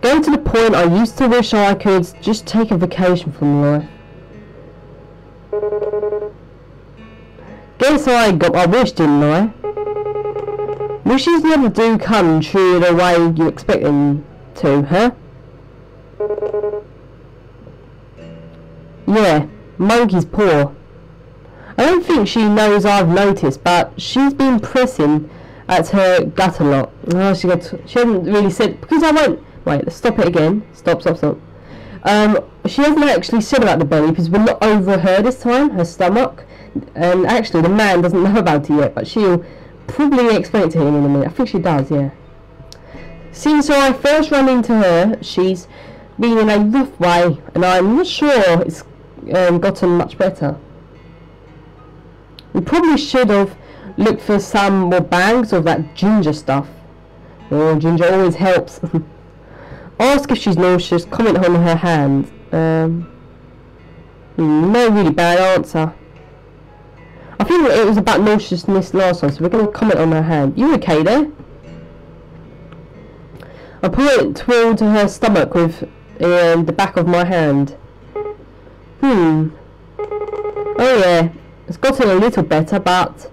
Going to the point I used to wish I could just take a vacation from life. Guess I got my wish, didn't I? Wishes never do come true the way you expect them to, huh? Yeah, monkey's paw. I don't think she knows I've noticed, but she's been pressing at her gut a lot. Oh, she hasn't really said, because I won't, wait, let's stop it again. Stop. She hasn't actually said about the belly, because we're not over her this time, her stomach. And actually, the man doesn't know about it yet, but she'll probably explain it to him in a minute. I think she does, yeah. Since I first ran into her, she's been in a rough way, and I'm not sure it's gotten much better. We probably should have looked for some more bags of that ginger stuff. Oh, ginger always helps. Ask if she's nauseous. Comment on her hand. No really bad answer. I think it was about nauseousness last time, so we're going to comment on her hand. You okay there? I point toward her stomach with the back of my hand. Oh yeah, it's gotten a little better, but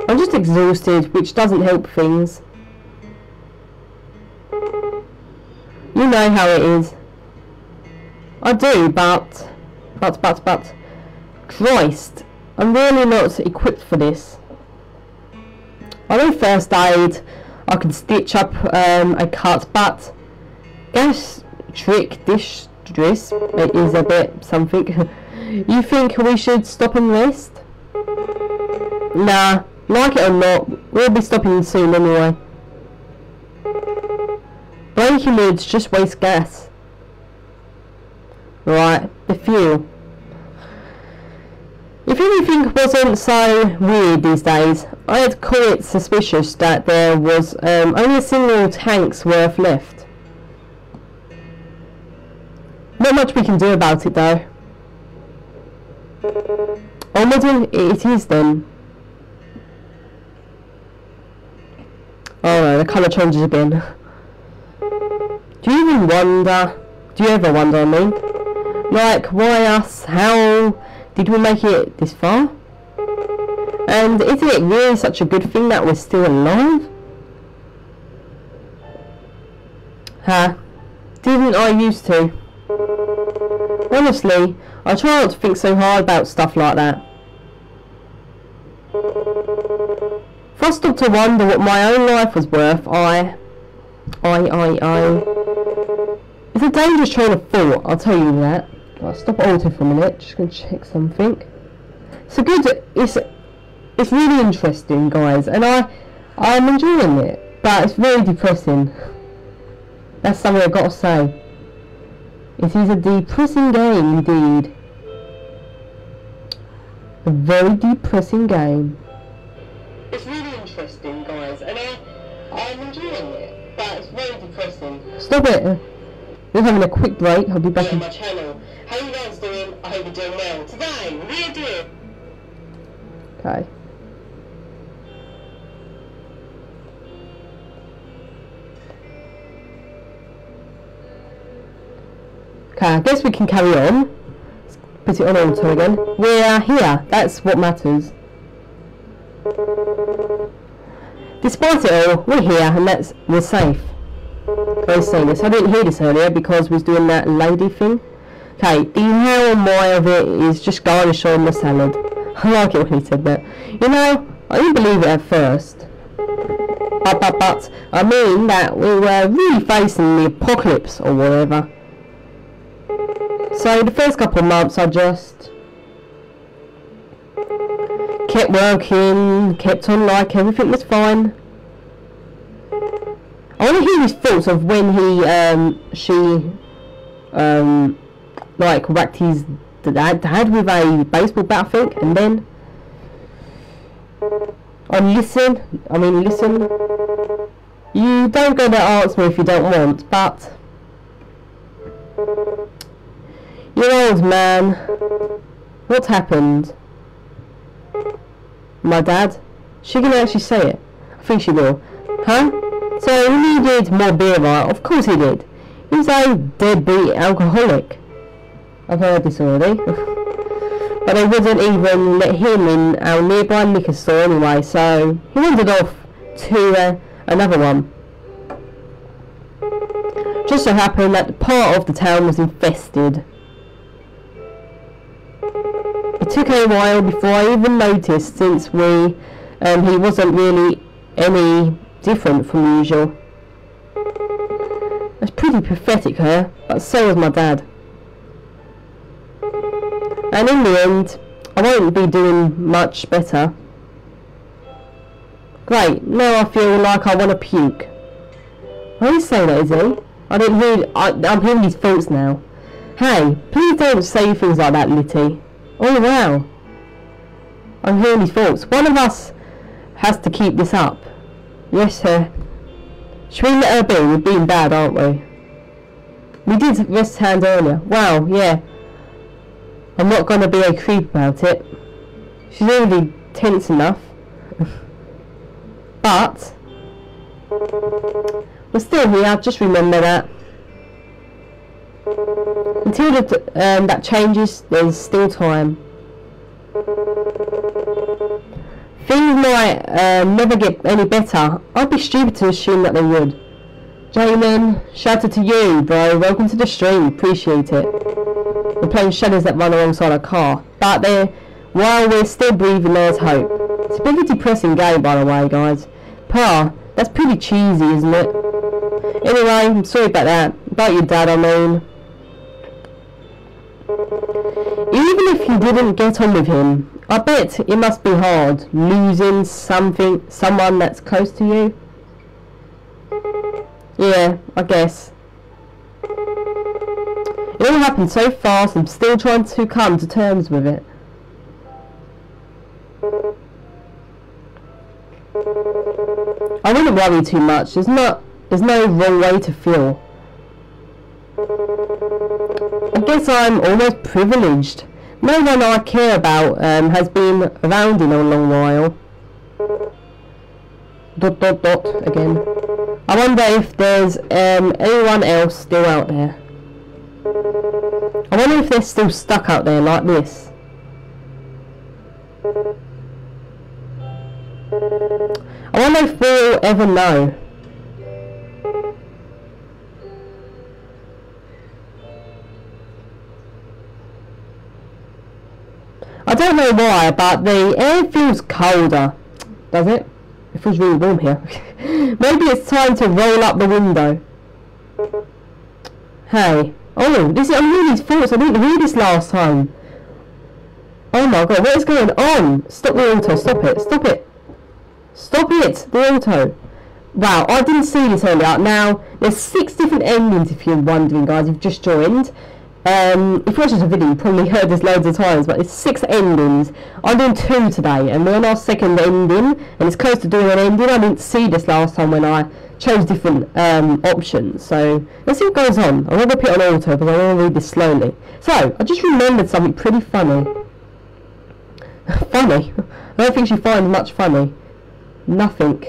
I'm just exhausted, which doesn't help things. You know how it is. I do, but Christ, I'm really not equipped for this. I know first aid, I can stitch up a cut, but gastric distress is a bit something. You think we should stop and rest? Nah, like it or not, we'll be stopping soon anyway. Breaking woods just waste gas. Right, the fuel. If anything wasn't so weird these days, I'd call it suspicious that there was only a single tank's worth left. Not much we can do about it though. Onward it is then. Oh no, the colour changes again. Do you ever wonder, I mean? Like, why us? How did we make it this far? And isn't it really such a good thing that we're still alive? Didn't I used to? Honestly, I try not to think so hard about stuff like that. If I stopped to wonder what my own life was worth, it's a dangerous train of thought, I'll tell you that. I'll stop auto for a minute, just gonna check something. It's really interesting, guys, and I'm enjoying it, but it's very depressing. That's something I've got to say. It is a depressing game indeed. A very depressing game. It's really interesting, guys, and I'm enjoying it, but it's very depressing. Stop it! We're having a quick break. I'll be back on my channel. How you guys doing? I hope you're doing well. Today, we're doing... Okay. Okay, I guess we can carry on. Let's put it on auto again. We're here. That's what matters. Despite it all, we're here and we're safe. Very serious. I didn't hear this earlier because we was doing that lady thing. Okay, the how and why of it is just garnish on the salad. I like it when he said that. You know, I didn't believe it at first. But I mean that we were really facing the apocalypse or whatever. So the first couple of months I just kept working, kept on like everything was fine. I want to hear his thoughts of when she like whacked his dad with a baseball bat, I think, and then listen. You don't go to answer me if you don't want, but you're old, man. What happened? My dad? She can actually say it. I think she will. Huh? So he needed more beer, right? Of course he did. He's a deadbeat alcoholic. I've heard this already. But they wouldn't even let him in our nearby liquor store anyway, so he wandered off to another one. Just so happened that part of the town was infested. It took a while before I even noticed, since he wasn't really any different from usual. That's pretty pathetic, her, but so was my dad. And in the end, I won't be doing much better. Great, now I feel like I want to puke. Why are you saying that, is he? I'm hearing his thoughts now. Hey, please don't say things like that, Litty. Oh wow. I'm hearing his thoughts. One of us has to keep this up. Yes, sir. Should we let her be? We're being bad, aren't we? We did rest hand earlier. Wow, yeah. I'm not going to be a creep about it. She's already tense enough. But we're still here, just remember that. Until that changes, there's still time. Things might never get any better. I'd be stupid to assume that they would. Jamin, shout out to you, bro. Welcome to the stream. Appreciate it. We're playing shadows that run alongside a car. But while we're still breathing, there's hope. It's a pretty depressing game, by the way, guys. Pa, that's pretty cheesy, isn't it? Anyway, I'm sorry about that. About your dad, I mean. Even if you didn't get on with him, I bet it must be hard losing someone that's close to you. Yeah, I guess. It all happened so fast, I'm still trying to come to terms with it. I wouldn't worry too much. There's no wrong way to feel. I guess I'm almost privileged. No one I care about has been around in a long while. ... again. I wonder if there's anyone else still out there. I wonder if they're still stuck out there like this. I wonder if we'll ever know. I don't know why, but the air feels colder. Does it? It feels really warm here. Maybe it's time to roll up the window. Hey. Oh, I'm reading these thoughts. I didn't read this last time. Oh my god, what is going on? Stop the auto. Stop it. Stop it. Stop it. The auto. Wow, I didn't see this earlier. Now, there's 6 different endings if you're wondering, guys. You've just joined. If you watch this video, you probably heard this loads of times, but it's 6 endings. I'm doing 2 today, and we're on our second ending, and it's close to doing an ending. I didn't see this last time when I chose different options, so let's see what goes on. I'm going to put it on auto because I want to read this slowly. So, I just remembered something pretty funny. Funny? I don't think she finds much funny. Nothing.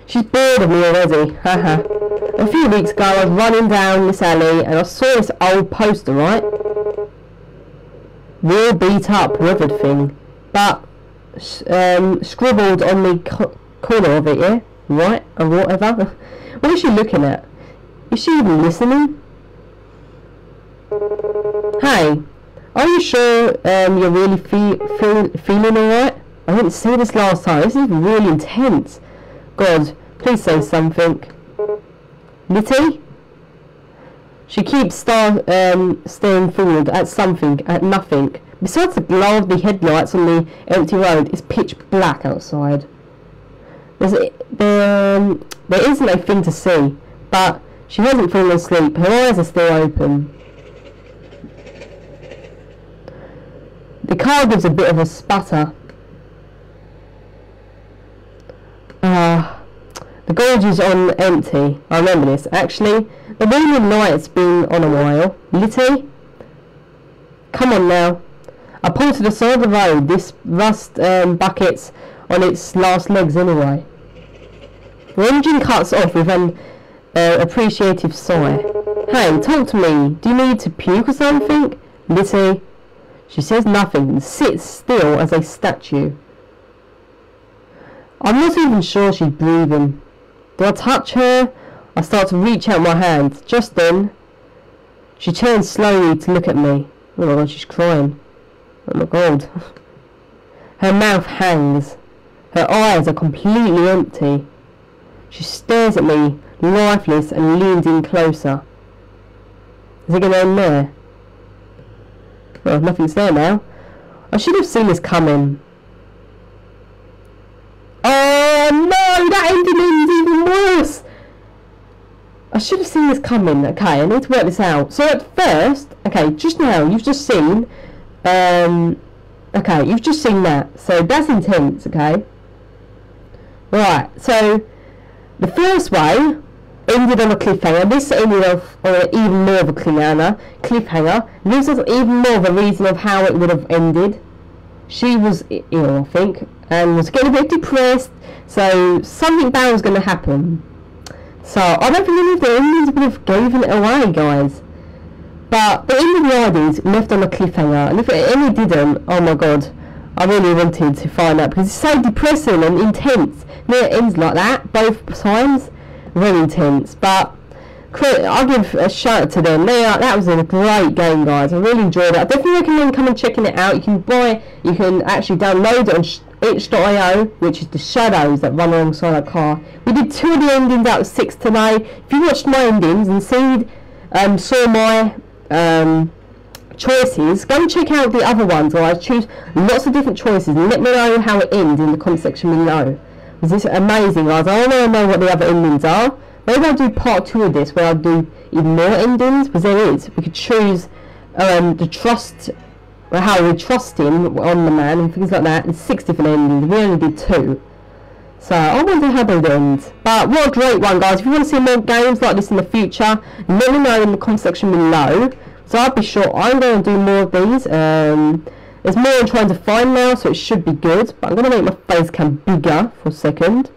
She's bored of me already, haha. A few weeks ago I was running down this alley and I saw this old poster, right? Real beat up, withered thing. But, scribbled on the corner of it, yeah? Right? Or whatever. What is she looking at? Is she even listening? Hey, are you sure you're really feeling alright? I didn't see this last time. This is really intense. God, please say something. Litty? She keeps staring forward at something, at nothing. Besides the glow of the headlights on the empty road, it's pitch black outside. There isn't a thing to see, but she hasn't fallen asleep. Her eyes are still open. The car gives a bit of a sputter. The gorge is on empty. I remember this. Actually, the morning light's been on a while. Litty? Come on now. I pulled to the side of the road. This rust bucket's on its last legs anyway. The engine cuts off with an appreciative sigh. Hey, talk to me. Do you need to puke or something? Litty? She says nothing and sits still as a statue. I'm not even sure she's breathing. Do I touch her? I start to reach out my hand. Just then, she turns slowly to look at me. Oh my god, she's crying. Oh my god. Her mouth hangs. Her eyes are completely empty. She stares at me, lifeless, and leans in closer. Is it going to end there? Well, nothing's there now. I should have seen this coming. Oh no, that ending is even worse. I should have seen is coming. Okay, I need to work this out. So at first, okay, just now you've just seen, okay, you've just seen that. So that's intense. Okay. Right. So the first way ended on a cliffhanger. This ended off on even more of a cliffhanger. Gives us even more of a reason of how it would have ended. She was ill, I think, and was getting a bit depressed. So something bad was going to happen. So I don't think any of the endings would have given it away, guys. But the end of the ideas left on a cliffhanger, and if any didn't, oh my god, I really wanted to find out because it's so depressing and intense. When it ends like that, both times, very intense. But I'll give a shout out to them. That was a great game, guys. I really enjoyed it. I definitely recommend coming and checking it out. You can actually download it on itch.io, which is the shadows that run alongside a car. We did 2 of the endings out of 6 today. If you watched my endings and saw my choices, go and check out the other ones, or I choose lots of different choices, and let me know how it ends in the comment section below. This is amazing, guys. I want to know what the other endings are. Maybe I'll do part 2 of this where I'll do even more endings, because there is. We could choose the trust, or how we trust him on the man and things like that. There's 6 different endings. We only did 2. So I wonder how they end. But what a great one, guys. If you want to see more games like this in the future, let me know in the comment section below. So I'll be sure I'm going to do more of these. There's more I'm trying to find now, so it should be good. But I'm going to make my face cam bigger for a second.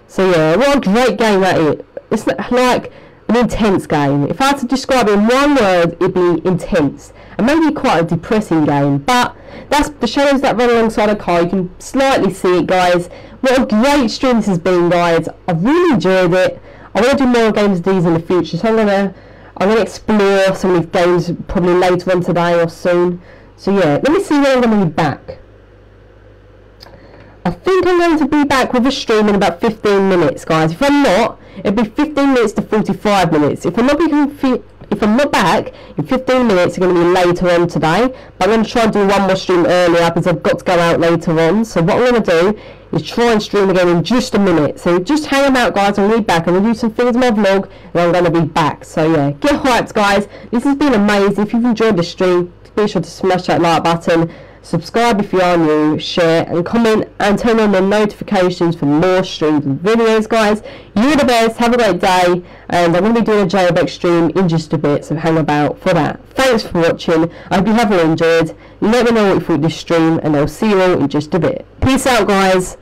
So yeah, what a great game that is. It's like an intense game. If I had to describe it in one word, it'd be intense. And maybe quite a depressing game. But that's the shadows that run alongside a car. You can slightly see it, guys. What a great stream this has been, guys. I've really enjoyed it. I want to do more games of these in the future. So I'm gonna explore some of these games probably later on today or soon. So yeah, let me see when I'm going to be back. I think I'm going to be back with a stream in about 15 minutes, guys. If I'm not, it'll be 15 minutes to 45 minutes. If I'm not back in 15 minutes, it's going to be later on today. But I'm going to try and do one more stream earlier because I've got to go out later on. So what I'm going to do is try and stream again in just a minute. So just hang about, guys. I'm going to be back. I'm going to do some things in my vlog and I'm going to be back. So yeah, get hyped, guys. This has been amazing. If you've enjoyed the stream, be sure to smash that like button. Subscribe if you are new, share and comment, and turn on the notifications for more streams and videos, guys. You're the best. Have a great day, and I'm going to be doing a jailbreak stream in just a bit, so hang about for that. Thanks for watching. I hope you have all enjoyed. Let me know what you thought of this stream, and I'll see you all in just a bit. Peace out, guys.